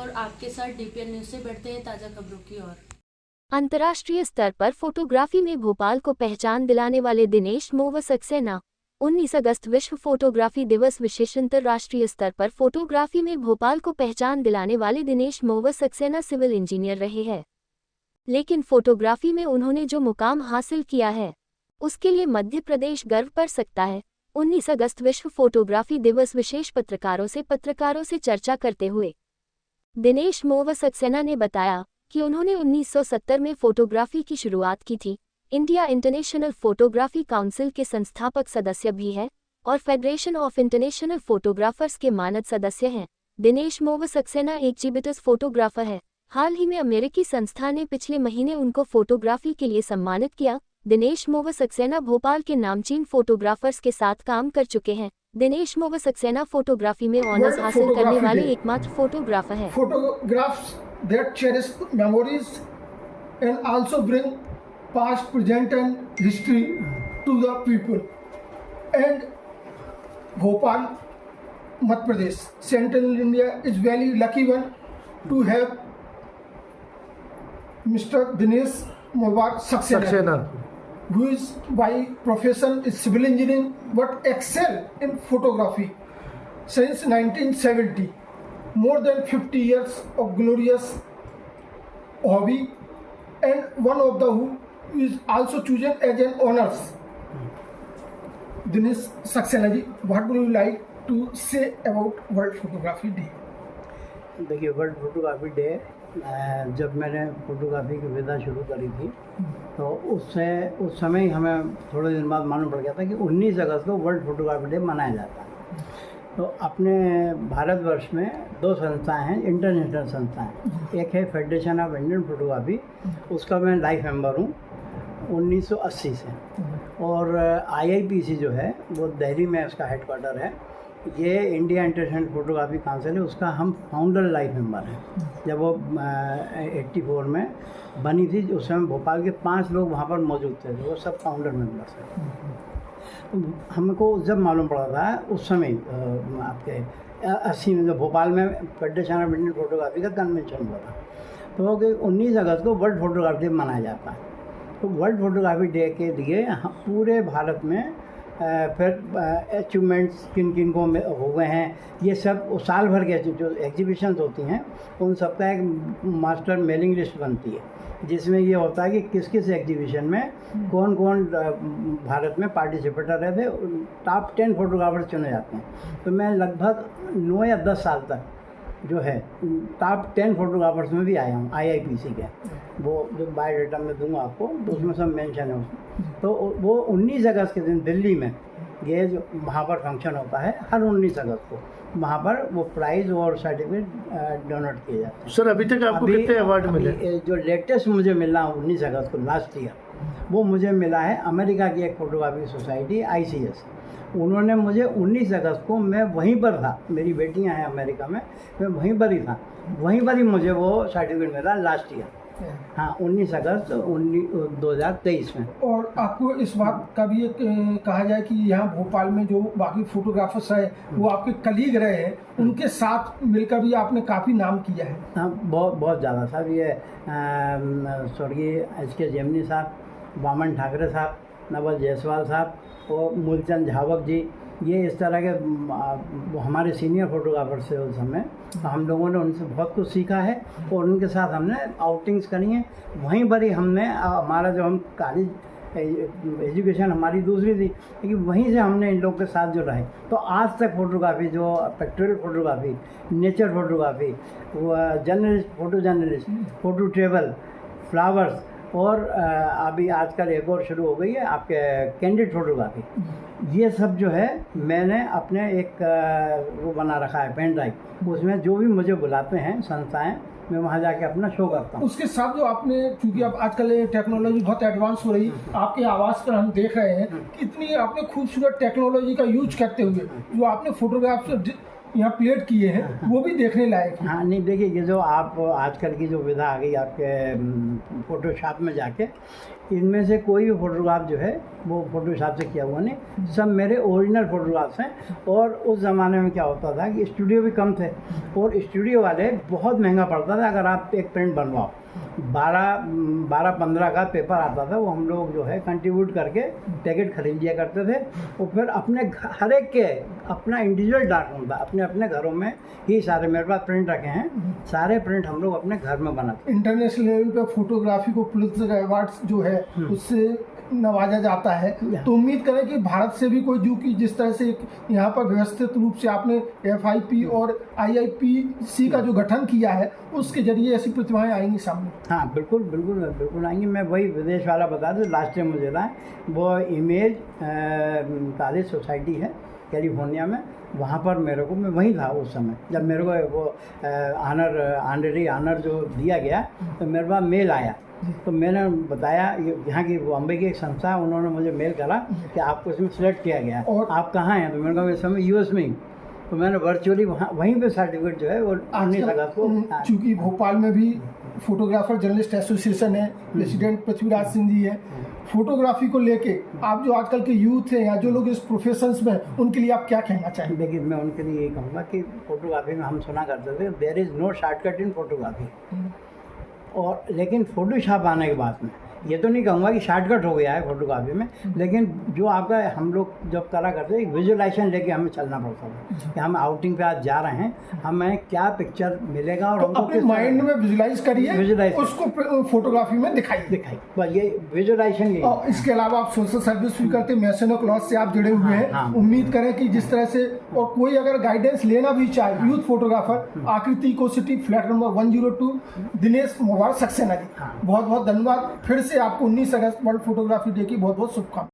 और आपके साथ डीपीएन न्यूज से बढ़ते हैं ताज़ा खबरों की ओर। अंतर्राष्ट्रीय स्तर पर फोटोग्राफी में भोपाल को पहचान दिलाने वाले दिनेश मोव सक्सेना 19 अगस्त विश्व फोटोग्राफी दिवस विशेष। अंतर्राष्ट्रीय स्तर पर फोटोग्राफी में भोपाल को पहचान दिलाने वाले दिनेश मोव सक्सेना सिविल इंजीनियर रहे हैं, लेकिन फोटोग्राफी में उन्होंने जो मुकाम हासिल किया है उसके लिए मध्य प्रदेश गर्व कर सकता है। 19 अगस्त विश्व फोटोग्राफी दिवस विशेष। पत्रकारों से चर्चा करते हुए दिनेश मोव सक्सेना ने बताया कि उन्होंने 1970 में फोटोग्राफी की शुरुआत की थी। इंडिया इंटरनेशनल फोटोग्राफी काउंसिल के संस्थापक सदस्य भी हैं और फेडरेशन ऑफ इंटरनेशनल फोटोग्राफर्स के मानद सदस्य हैं। दिनेश मोव सक्सेना एक जीबीएस फोटोग्राफर है। हाल ही में अमेरिकी संस्था ने पिछले महीने उनको फोटोग्राफी के लिए सम्मानित किया। दिनेश मोव सक्सेना भोपाल के नामचीन फोटोग्राफर्स के साथ काम कर चुके हैं। दिनेश मोव सक्सेना फोटोग्राफी में ऑनर्स हासिल करने वाले एकमात्र फोटोग्राफर है। Photographs that cherish memories and also bring past, present and history to the people. And Bhopal, Madhya Pradesh, Central India is very lucky one to have Mr. Dinesh Mow Saxena, who is by profession is civil engineering but excel in photography since 1970. More than 50 years of glorious hobby, and one of the who is also chosen as an honors. Dinesh Saxena ji, what would you like to say about World Photography Day? देखिए, world photography day जब मैंने photography की विधा शुरू करी थी तो उस समय हमें थोड़े दिन बाद मालूम पड़ गया था कि 19 अगस्त को वर्ल्ड फोटोग्राफी डे मनाया जाता है। तो अपने भारतवर्ष में दो संस्थाएं हैं, इंटरनेशनल संस्थाएं। एक है फेडरेशन ऑफ इंडियन फोटोग्राफी, उसका मैं लाइफ मेंबर हूँ 1980 से, और IIPC जो है वो दिल्ली में उसका हेडक्वार्टर है। ये इंडिया इंटरनेशनल फोटोग्राफी काउंसिल है, उसका हम फाउंडर लाइफ मेंबर हैं। जब वो 84 में बनी थी, उस समय भोपाल के 5 लोग वहाँ पर मौजूद थे, वो सब फाउंडर मेंबर्स हैं। हमको जब मालूम पड़ा था उस समय आपके 80 में, जब भोपाल में फेडरेशन ऑफ इंडियन फोटोग्राफी का कन्वेंशन हुआ था, तो 19 अगस्त को वर्ल्ड फोटोग्राफी डे मनाया जाता है। तो वर्ल्ड फोटोग्राफी डे के लिए पूरे भारत में फिर अचीवमेंट्स किन किन को हो गए हैं, ये सब साल भर के जो एग्जीबिशंस होती हैं उन सब का एक मास्टर मेलिंग लिस्ट बनती है, जिसमें ये होता है कि किस किस एग्जीबिशन में कौन कौन भारत में पार्टिसिपेटर रहे थे। टॉप 10 फोटोग्राफर चुने जाते हैं। तो मैं लगभग 9 या 10 साल तक जो है टॉप 10 फोटोग्राफर्स में भी आया हूँ IIPC के। वो जो बायोडाटा में दूंगा आपको, तो उसमें सब मेंशन है उसमें। तो वो 19 अगस्त के दिन दिल्ली में ये जो वहाँ पर फंक्शन होता है, हर 19 अगस्त को वहाँ पर वो प्राइज़ और सर्टिफिकेट डोनेट किए जाते हैं। सर, अभी तक आपको कितने अवार्ड मिले? जो लेटेस्ट मुझे मिला 19 अगस्त को लास्ट ईयर, वो मुझे मिला है अमेरिका की एक फोटोग्राफी सोसाइटी ICS। उन्होंने मुझे 19 अगस्त को, मैं वहीं पर था, मेरी बेटियां हैं अमेरिका में, मैं वहीं पर ही था, वहीं पर ही मुझे वो सर्टिफिकेट मिला लास्ट ईयर। हाँ, 19 अगस्त 2023 में। और आपको इस बात का भी कहा जाए कि यहाँ भोपाल में जो बाकी फोटोग्राफर्स है वो आपके कलीग रहे हैं, उनके साथ मिलकर भी आपने काफ़ी नाम किया है। हाँ, बहुत ज़्यादा साहब। ये स्वर्गीय SK जेमनी साहब, वामन ठाकरे साहब, नवल जायसवाल साहब और मूलचंद झावक जी, ये इस तरह के हमारे सीनियर फोटोग्राफर से उस समय, हम लोगों ने उनसे बहुत कुछ सीखा है और उनके साथ हमने आउटिंग्स करी हैं। वहीं पर ही हमने हमारा जो हम कॉलेज एजुकेशन हमारी दूसरी थी, लेकिन वहीं से हमने इन लोग के साथ जो रहे, तो आज तक फोटोग्राफी, जो pectoral photography, nature photography, journalist, photo journalist, photo travel, flowers, और अभी आजकल एक और शुरू हो गई है आपके कैंडिड फोटोग्राफी, ये सब जो है मैंने अपने एक वो बना रखा है पेन ड्राइव। उसमें जो भी मुझे बुलाते हैं संस्थाएं, मैं वहाँ जाके अपना शो करता हूँ। उसके साथ जो आपने, क्योंकि अब आजकल टेक्नोलॉजी बहुत एडवांस हो रही, आपके आवाज़ पर हम देख रहे हैं कि इतनी आपने खूबसूरत टेक्नोलॉजी का यूज करते हुए जो आपने फोटोग्राफ यहाँ प्लेट किए हैं वो भी देखने लायक है। हाँ नहीं देखिए, ये जो आप आजकल की जो विधा आ गई आपके फोटोशॉप में जाके, इनमें से कोई भी फोटोग्राफ जो है वो फोटोशॉप से किया हुआ नहीं, सब मेरे ओरिजिनल फोटोग्राफ्स हैं। और उस ज़माने में क्या होता था कि स्टूडियो भी कम थे और स्टूडियो वाले बहुत महंगा पड़ता था अगर आप एक प्रिंट बनवाओ। 12-15 का पेपर आता था, वो हम लोग जो है कंट्रीब्यूट करके पैकेट खरीद लिया करते थे और फिर अपने हर एक के अपना इंडिविजुअल डार्क रूम था, अपने अपने घरों में ही सारे मेरे पास प्रिंट रखे हैं, सारे प्रिंट हम लोग अपने घर में बनाते। इंटरनेशनल लेवल पे फोटोग्राफी को पुलित्जर अवार्ड्स जो है उससे नवाजा जाता है, तो उम्मीद करें कि भारत से भी कोई जो कि जिस तरह से यहाँ पर व्यवस्थित रूप से आपने FIP और IIPC का जो गठन किया है उसके जरिए ऐसी प्रतिभाएं आएंगी सामने। हाँ बिल्कुल बिल्कुल बिल्कुल आएंगी। मैं वही विदेश वाला बता दूँ, लास्ट टाइम मुझे था वो इमेज कॉलेज सोसाइटी है कैलिफोर्निया में, वहाँ पर मेरे को, मैं वहीं था उस समय जब मेरे को वो ऑनररी ऑनर जो दिया गया, तो मेरे पास मेल आया, तो मैंने बताया यहाँ की बॉम्बे की एक संस्था है, उन्होंने मुझे मेल करा कि आपको इसमें सिलेक्ट किया गया है और आप कहाँ हैं, तो मैंने कहा इस समय US में ही। तो मैंने वर्चुअली वहीं पे सर्टिफिकेट जो है वो 19 अगस्त को, चूँकि भोपाल में भी फोटोग्राफर जर्नलिस्ट एसोसिएशन है, प्रेसिडेंट पृथ्वीराज सिंह जी है, फोटोग्राफी को लेके आप जो आजकल के यूथ हैं या जो लोग इस प्रोफेशंस में, उनके लिए आप क्या कहना चाहेंगे? देखिए मैं उनके लिए यही कहूँगा कि फोटोग्राफी में हम सुना करते थे there is no shortcut in photography, और लेकिन फोटोशॉप आने के बाद में ये तो नहीं कहूँगा कि शॉर्टकट हो गया है फोटोग्राफी में, लेकिन जो आपका हम लोग जब करा करते एक विजुअलाइजेशन लेके हमें चलना पड़ता था कि हम आउटिंग पे आज जा रहे हैं, हमें क्या पिक्चर मिलेगा और तो अपने माइंड में विजुलाइज करिए, उसको फोटोग्राफी में दिखाइए। बस ये विजुअलाइजेशन ये। और इसके अलावा आप सोशल सर्विस भी करते हैं, मैसेनो क्लॉथ से आप जुड़े हुए हैं। उम्मीद करें कि जिस तरह से, और कोई अगर गाइडेंस लेना भी चाहे youth photographer, Aakriti eco city flat number 102 Dinesh Mobarak Saxena ji, बहुत बहुत धन्यवाद। फिर से आपको 19 अगस्त वर्ल्ड फोटोग्राफी डे की बहुत बहुत शुभकामनाएं।